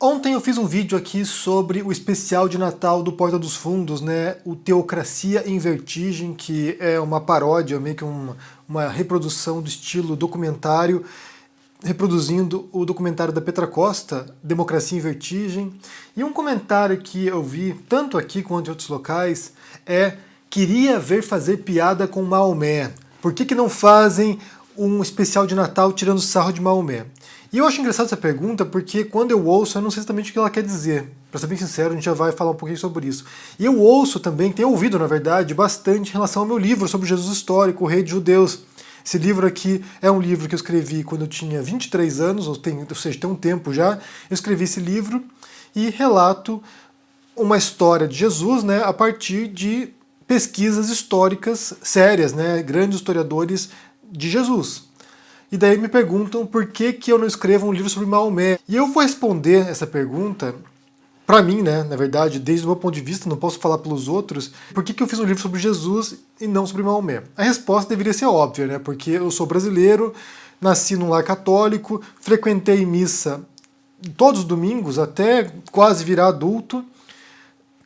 Ontem eu fiz um vídeo aqui sobre o especial de Natal do Porta dos Fundos, né? O Teocracia em Vertigem, que é uma paródia, meio que uma reprodução do estilo documentário, reproduzindo o documentário da Petra Costa, Democracia em Vertigem. E um comentário que eu vi, tanto aqui quanto em outros locais, é: queria ver fazer piada com Maomé. Por que não fazem um especial de Natal tirando sarro de Maomé? E eu acho engraçada essa pergunta porque quando eu ouço, eu não sei exatamente o que ela quer dizer. Para ser bem sincero, a gente já vai falar um pouquinho sobre isso. E eu ouço também, tenho ouvido na verdade, bastante em relação ao meu livro sobre Jesus Histórico, o Rei de Judeus. Esse livro aqui é um livro que eu escrevi quando eu tinha 23 anos, ou seja, tem um tempo já. Eu escrevi esse livro e relato uma história de Jesus, né, a partir de pesquisas históricas sérias, né, grandes historiadores de Jesus. E daí me perguntam por que eu não escrevo um livro sobre Maomé. E eu vou responder essa pergunta, para mim, né, na verdade, desde o meu ponto de vista, não posso falar pelos outros, por que eu fiz um livro sobre Jesus e não sobre Maomé. A resposta deveria ser óbvia, né, porque eu sou brasileiro, nasci num lar católico, frequentei missa todos os domingos até quase virar adulto,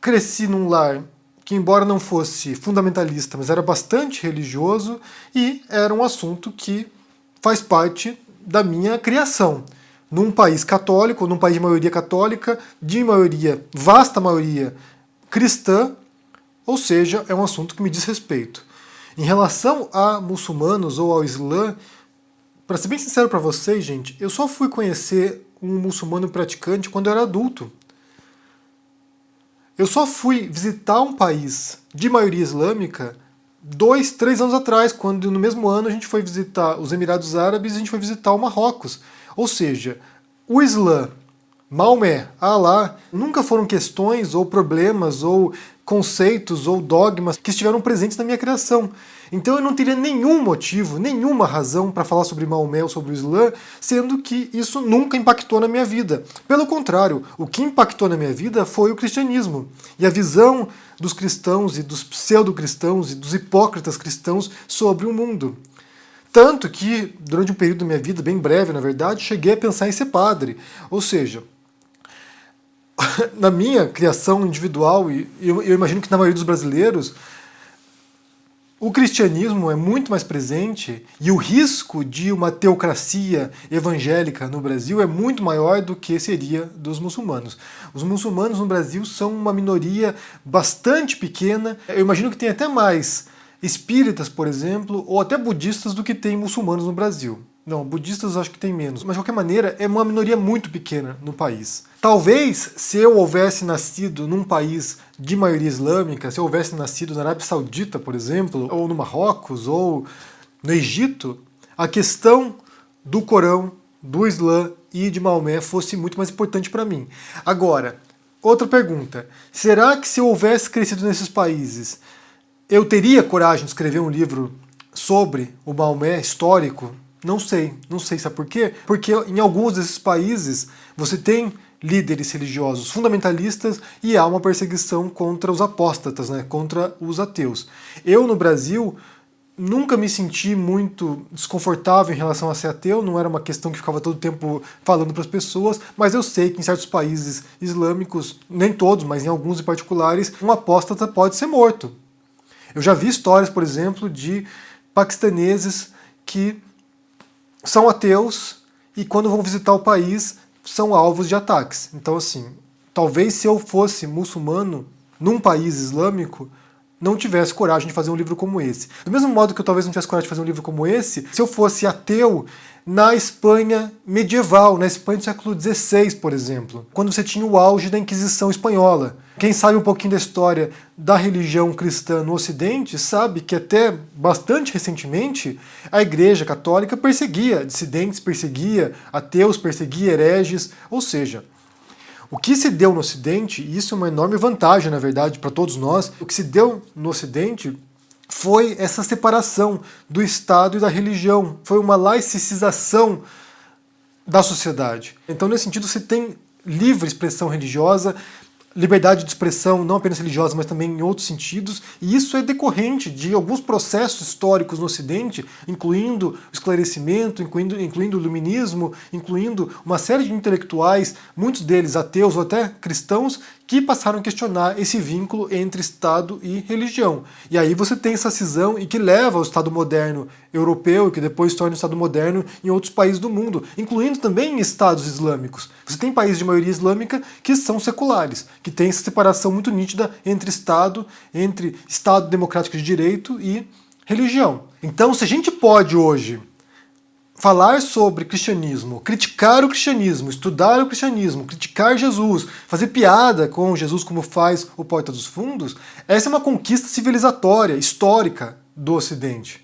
cresci num lar que, embora não fosse fundamentalista, mas era bastante religioso, e era um assunto que faz parte da minha criação. Num país católico, num país de maioria católica, de maioria, vasta maioria cristã, ou seja, é um assunto que me diz respeito. Em relação a muçulmanos ou ao Islã, para ser bem sincero para vocês, gente, eu só fui conhecer um muçulmano praticante quando eu era adulto. Eu só fui visitar um país de maioria islâmica 2, 3 anos atrás, quando no mesmo ano a gente foi visitar os Emirados Árabes e a gente foi visitar o Marrocos. Ou seja, o Islã, Maomé, Alá, nunca foram questões ou problemas ou conceitos ou dogmas que estiveram presentes na minha criação. Então eu não teria nenhum motivo, nenhuma razão para falar sobre Maomé ou sobre o Islã, sendo que isso nunca impactou na minha vida. Pelo contrário, o que impactou na minha vida foi o cristianismo. E a visão dos cristãos e dos pseudo-cristãos e dos hipócritas cristãos sobre o mundo. Tanto que, durante um período da minha vida, bem breve na verdade, cheguei a pensar em ser padre. Ou seja, na minha criação individual, e eu imagino que na maioria dos brasileiros, o cristianismo é muito mais presente e o risco de uma teocracia evangélica no Brasil é muito maior do que seria dos muçulmanos. Os muçulmanos no Brasil são uma minoria bastante pequena. Eu imagino que tem até mais espíritas, por exemplo, ou até budistas do que tem muçulmanos no Brasil. Não, budistas acho que tem menos. Mas de qualquer maneira, é uma minoria muito pequena no país. Talvez, se eu houvesse nascido num país de maioria islâmica, se eu houvesse nascido na Arábia Saudita, por exemplo, ou no Marrocos, ou no Egito, a questão do Corão, do Islã e de Maomé fosse muito mais importante para mim. Agora, outra pergunta. Será que se eu houvesse crescido nesses países, eu teria coragem de escrever um livro sobre o Maomé histórico? Não sei, sabe por quê? Porque em alguns desses países você tem líderes religiosos fundamentalistas e há uma perseguição contra os apóstatas, né, contra os ateus. Eu, no Brasil, nunca me senti muito desconfortável em relação a ser ateu, não era uma questão que ficava todo tempo falando para as pessoas, mas eu sei que em certos países islâmicos, nem todos, mas em alguns em particulares, um apóstata pode ser morto. Eu já vi histórias, por exemplo, de paquistaneses que são ateus e quando vão visitar o país são alvos de ataques. Então, assim, talvez se eu fosse muçulmano num país islâmico, não tivesse coragem de fazer um livro como esse. Do mesmo modo que eu talvez não tivesse coragem de fazer um livro como esse, se eu fosse ateu na Espanha medieval, na Espanha do século XVI, por exemplo, quando você tinha o auge da Inquisição espanhola. Quem sabe um pouquinho da história da religião cristã no Ocidente sabe que até bastante recentemente a Igreja Católica perseguia dissidentes, perseguia ateus, perseguia hereges, ou seja, o que se deu no Ocidente, e isso é uma enorme vantagem, na verdade, para todos nós, o que se deu no Ocidente foi essa separação do Estado e da religião, foi uma laicização da sociedade. Então, nesse sentido, você tem livre expressão religiosa, liberdade de expressão, não apenas religiosa, mas também em outros sentidos, e isso é decorrente de alguns processos históricos no Ocidente, incluindo o esclarecimento, incluindo o iluminismo, incluindo uma série de intelectuais, muitos deles ateus ou até cristãos, que passaram a questionar esse vínculo entre Estado e religião. E aí você tem essa cisão e que leva ao Estado moderno europeu, que depois torna o Estado moderno em outros países do mundo, incluindo também Estados islâmicos. Você tem países de maioria islâmica que são seculares, que tem essa separação muito nítida entre Estado democrático de direito e religião. Então, se a gente pode hoje falar sobre cristianismo, criticar o cristianismo, estudar o cristianismo, criticar Jesus, fazer piada com Jesus como faz o Porta dos Fundos, essa é uma conquista civilizatória, histórica do Ocidente.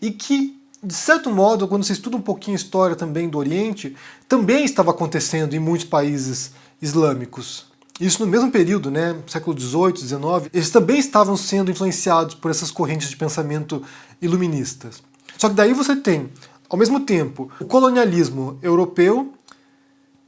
E que, de certo modo, quando você estuda um pouquinho a história também do Oriente, também estava acontecendo em muitos países islâmicos. Isso no mesmo período, né, século XVIII, XIX, eles também estavam sendo influenciados por essas correntes de pensamento iluministas. Só que daí você tem, ao mesmo tempo, o colonialismo europeu,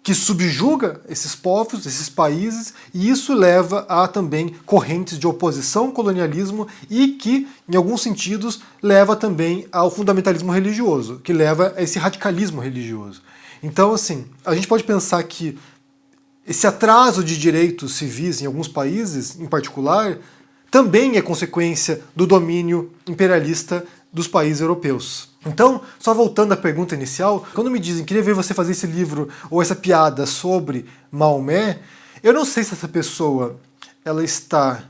que subjuga esses povos, esses países, e isso leva a também correntes de oposição ao colonialismo e que, em alguns sentidos, leva também ao fundamentalismo religioso, que leva a esse radicalismo religioso. Então, assim, a gente pode pensar que esse atraso de direitos civis em alguns países, em particular, também é consequência do domínio imperialista dos países europeus. Então, só voltando à pergunta inicial, quando me dizem que queria ver você fazer esse livro ou essa piada sobre Maomé, eu não sei se essa pessoa ela está,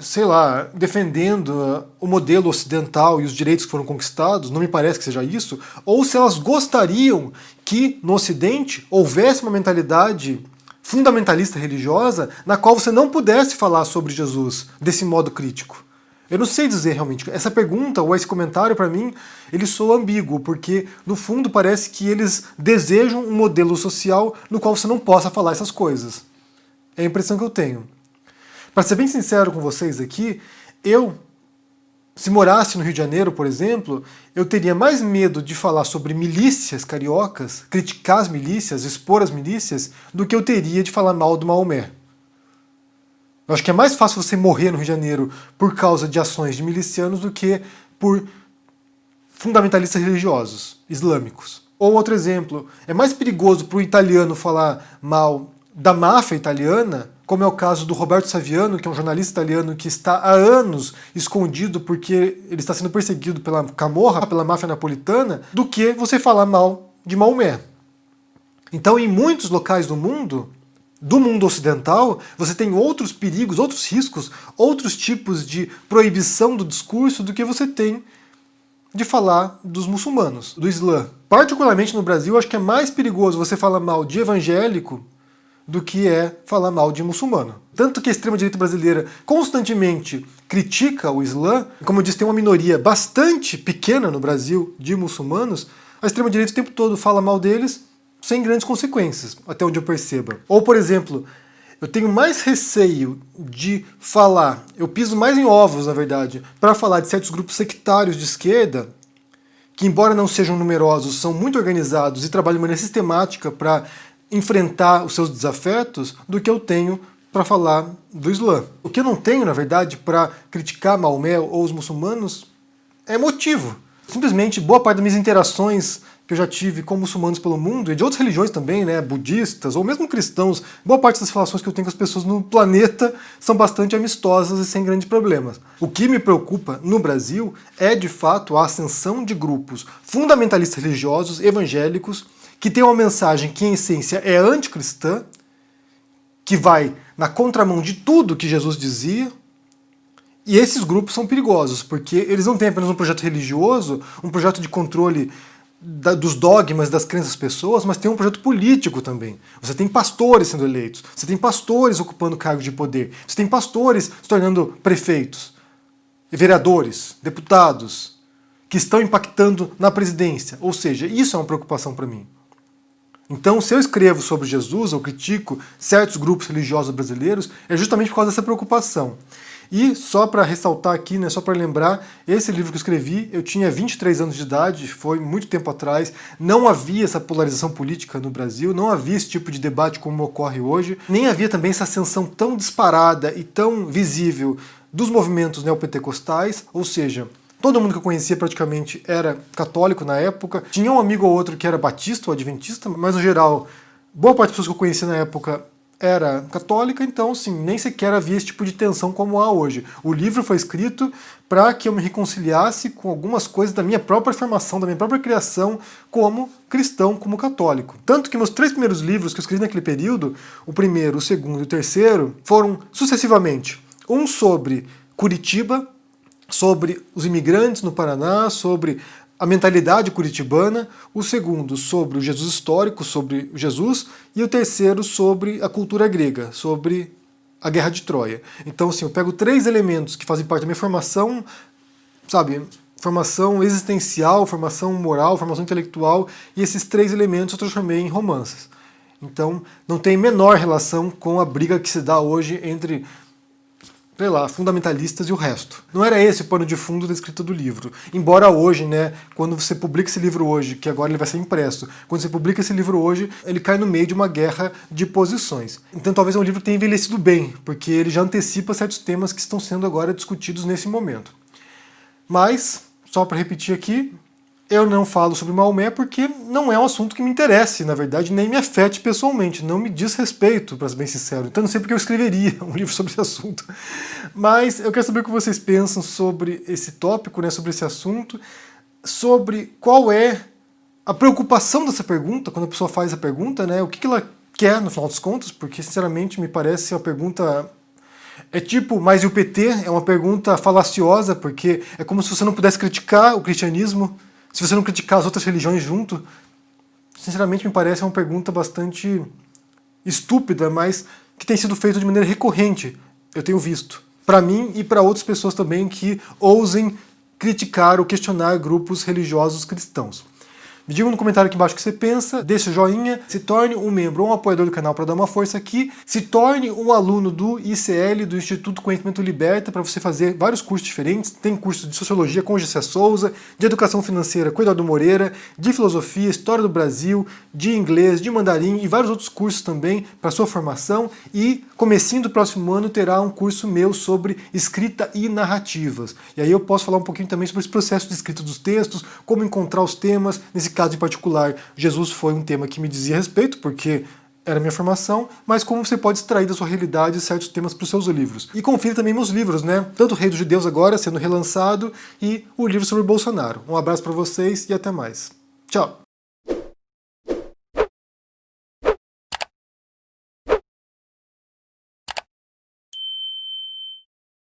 sei lá, defendendo o modelo ocidental e os direitos que foram conquistados, não me parece que seja isso, ou se elas gostariam que no Ocidente houvesse uma mentalidade fundamentalista religiosa na qual você não pudesse falar sobre Jesus desse modo crítico. Eu não sei dizer realmente. Essa pergunta ou esse comentário, para mim, ele soa ambíguo, porque, no fundo, parece que eles desejam um modelo social no qual você não possa falar essas coisas. É a impressão que eu tenho. Para ser bem sincero com vocês aqui, se morasse no Rio de Janeiro, por exemplo, eu teria mais medo de falar sobre milícias cariocas, criticar as milícias, expor as milícias, do que eu teria de falar mal do Maomé. Eu acho que é mais fácil você morrer no Rio de Janeiro por causa de ações de milicianos do que por fundamentalistas religiosos, islâmicos. Ou outro exemplo, é mais perigoso para o italiano falar mal da máfia italiana, como é o caso do Roberto Saviano, que é um jornalista italiano que está há anos escondido porque ele está sendo perseguido pela Camorra, pela máfia napolitana, do que você falar mal de Maomé. Então, em muitos locais do mundo ocidental, você tem outros perigos, outros riscos, outros tipos de proibição do discurso do que você tem de falar dos muçulmanos, do Islã. Particularmente no Brasil, acho que é mais perigoso você falar mal de evangélico do que é falar mal de muçulmano. Tanto que a extrema-direita brasileira constantemente critica o Islã, como eu disse, tem uma minoria bastante pequena no Brasil de muçulmanos, a extrema-direita o tempo todo fala mal deles sem grandes consequências, até onde eu perceba. Ou, por exemplo, eu tenho mais receio de falar, eu piso mais em ovos, na verdade, para falar de certos grupos sectários de esquerda, que embora não sejam numerosos, são muito organizados e trabalham de maneira sistemática para enfrentar os seus desafetos, do que eu tenho para falar do Islã. O que eu não tenho, na verdade, para criticar Maomé ou os muçulmanos é motivo. Simplesmente, boa parte das minhas interações que eu já tive com muçulmanos pelo mundo, e de outras religiões também, né, budistas, ou mesmo cristãos, boa parte das relações que eu tenho com as pessoas no planeta são bastante amistosas e sem grandes problemas. O que me preocupa no Brasil é, de fato, a ascensão de grupos fundamentalistas religiosos, evangélicos, que têm uma mensagem que, em essência, é anticristã, que vai na contramão de tudo que Jesus dizia. E esses grupos são perigosos, porque eles não têm apenas um projeto religioso, um projeto de controle dos dogmas das crenças das pessoas, mas tem um projeto político também. Você tem pastores sendo eleitos, você tem pastores ocupando cargos de poder, você tem pastores se tornando prefeitos, vereadores, deputados, que estão impactando na presidência. Ou seja, isso é uma preocupação para mim. Então, se eu escrevo sobre Jesus ou critico certos grupos religiosos brasileiros, é justamente por causa dessa preocupação. E só para ressaltar aqui, né, só para lembrar, esse livro que eu escrevi, eu tinha 23 anos de idade, foi muito tempo atrás, não havia essa polarização política no Brasil, não havia esse tipo de debate como ocorre hoje, nem havia também essa ascensão tão disparada e tão visível dos movimentos neopentecostais, ou seja, todo mundo que eu conhecia praticamente era católico na época, tinha um amigo ou outro que era batista ou adventista, mas no geral, boa parte das pessoas que eu conhecia na época era católica, então, sim, nem sequer havia esse tipo de tensão como há hoje. O livro foi escrito para que eu me reconciliasse com algumas coisas da minha própria formação, da minha própria criação como cristão, como católico. Tanto que meus 3 primeiros livros que eu escrevi naquele período, o primeiro, o segundo e o terceiro, foram sucessivamente um sobre Curitiba, sobre os imigrantes no Paraná, sobre a mentalidade curitibana, o segundo sobre o Jesus histórico, sobre Jesus, e o terceiro sobre a cultura grega, sobre a Guerra de Troia. Então, assim, eu pego 3 elementos que fazem parte da minha formação, sabe, formação existencial, formação moral, formação intelectual, e esses 3 elementos eu transformei em romances. Então, não tem menor relação com a briga que se dá hoje entre, sei lá, fundamentalistas e o resto. Não era esse o pano de fundo da escrita do livro. Embora hoje, né, quando você publica esse livro hoje, que agora ele vai ser impresso, quando você publica esse livro hoje, ele cai no meio de uma guerra de posições. Então talvez é um livro que tenha envelhecido bem, porque ele já antecipa certos temas que estão sendo agora discutidos nesse momento. Mas, só para repetir aqui, eu não falo sobre Maomé porque não é um assunto que me interesse, na verdade, nem me afete pessoalmente, não me diz respeito, para ser bem sincero. Então não sei porque eu escreveria um livro sobre esse assunto. Mas eu quero saber o que vocês pensam sobre esse tópico, né, sobre esse assunto, sobre qual é a preocupação dessa pergunta, quando a pessoa faz a pergunta, né, o que ela quer no final dos contos, porque sinceramente me parece uma pergunta... É tipo, mas e o PT? É uma pergunta falaciosa, porque é como se você não pudesse criticar o cristianismo, se você não criticar as outras religiões junto. Sinceramente, me parece uma pergunta bastante estúpida, mas que tem sido feita de maneira recorrente, eu tenho visto. Para mim e para outras pessoas também que ousem criticar ou questionar grupos religiosos cristãos. Me diga no comentário aqui embaixo o que você pensa, deixe o joinha, se torne um membro ou um apoiador do canal para dar uma força aqui, se torne um aluno do ICL, do Instituto Conhecimento Liberta, para você fazer vários cursos diferentes. Tem curso de Sociologia com Gessé Souza, de Educação Financeira com Eduardo Moreira, de Filosofia, História do Brasil, de Inglês, de Mandarim e vários outros cursos também para sua formação. E comecinho do próximo ano terá um curso meu sobre escrita e narrativas. E aí eu posso falar um pouquinho também sobre esse processo de escrita dos textos, como encontrar os temas. Nesse caso em particular, Jesus foi um tema que me dizia respeito, porque era a minha formação, mas como você pode extrair da sua realidade certos temas para os seus livros. E confira também meus livros, né? Tanto o Rei dos Judeus agora sendo relançado e o livro sobre Bolsonaro. Um abraço para vocês e até mais. Tchau!